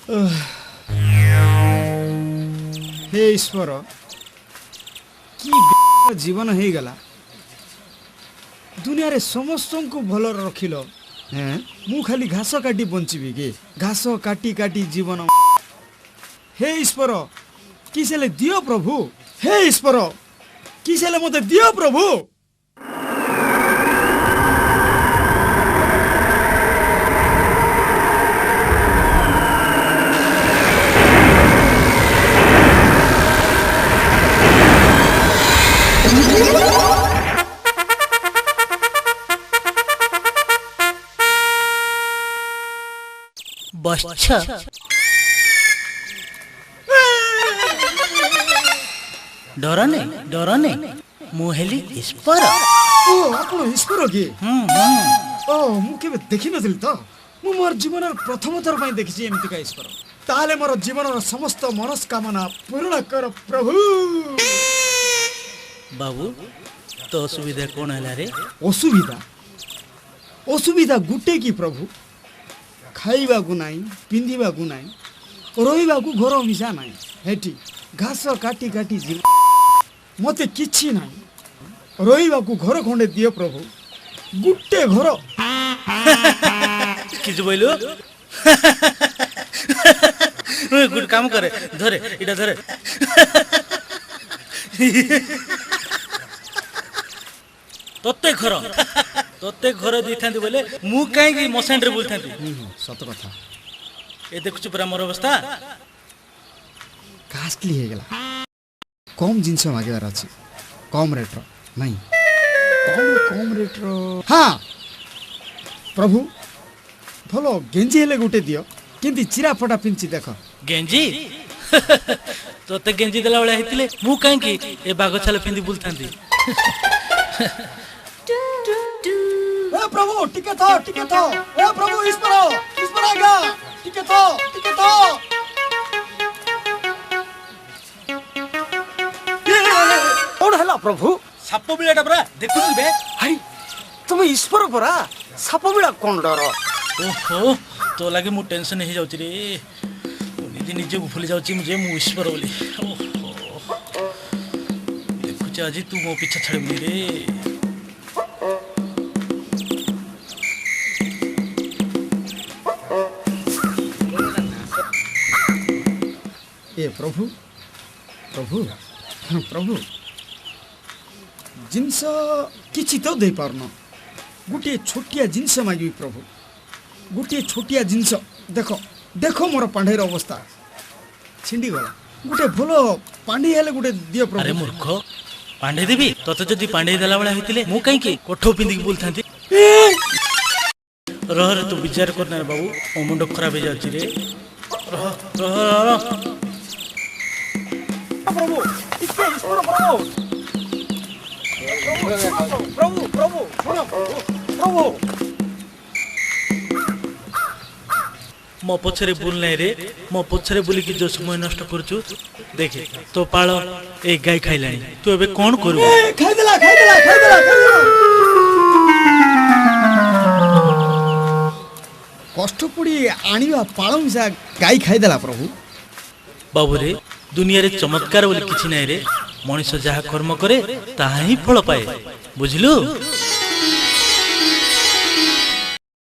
हे ईश्वर कि जीवन हो गला दुनिया रे समस्त को भल रखिल मु खाली घास काटी बंचीबी कि घास काटी काटी जीवन हे ईश्वर किसेले दियो प्रभु हे ईश्वर किसेले मते दियो प्रभु बच्चा डरने मुहेली ईश्वर ओ आपण ईश्वर की ओ मु केबे देखि नथिल त मु मोर जीवन प्रथम थर पई देखिछि एमिति का ईश्वर ताले मोर जीवन समस्त मनस्कामना पूर्ण कर प्रभु बाबू तो असुविधा कोन हला रे असुविधा गुटे की प्रभु खाइबा को नाही पिंधिबा को नाही रोइबा को घर मिसा नाही हेठी घास काटी काटी जीवन मते किछि नाही रोइबा को घर खंडे दियो प्रभु गुटे घर किछ बोइलो गुड काम करे धरे इटा धरे तोते घर देथांती बोले मु काई मशान रे बोलथांती सत कथा ए देखुछ पूरा मोर अवस्था कास्टली हे गेला कम जिंस मागेबार अछि कम रेट रो नहीं कम रेट रो हां प्रभु भलो गेंजी हेले गुटे दियो किंती चिरा फटा पिंची देखो गेंजी तोते गेंजी देला वाला हेतिले मु काई ए बाग छाले पिंदी बोलथांती ए प्रभु टिके तो ए प्रभु ईश्वर आगा टिके तो कौन हला प्रभु साप बिलाटा परा देखुछ बे हाय तुम ईश्वर परा साप बिला कोन डर ओहो तो लागे मु टेंशन हे जाउची रे निजे को भूली जाउची मुझे मु ईश्वर बोली ओहो देखुछ आज तू मो पीछा छड़बी रे ए प्रभु जिनस किछि तो दे पारनो गुटे छोटिया जिनस मागी प्रभु गुटे छोटिया जिनस देखो मोर पांढेर अवस्था छिंडी गला गुटे भलो पांढे हेले गुटे दियो प्रभु अरे मूर्ख पांढे देबी तते जदी पांढे देला वाला हेतिले मु काई के कोठो पिंदी बोलथांती रह तू विचार करना रे बाबू ओ मुंड खराब हे जाउची रे रह प्रभु ईश्वर प्रभु मो पछरे बुल नहीं रे मो पछरे बुली की जो समय नष्ट करछु देखे तो पाळ ए गाय खाइलानी तू एबे कोन करबो खाइ देला कष्ट पड़ी आनिबा पाळ मिसा गाय खाइ देला प्रभु बाबू रे दुनिया रे चमत्कार बोली किछि नहीं रे मनुष्य जहा कर्म करे ताहा ही फल पाए बुझलु।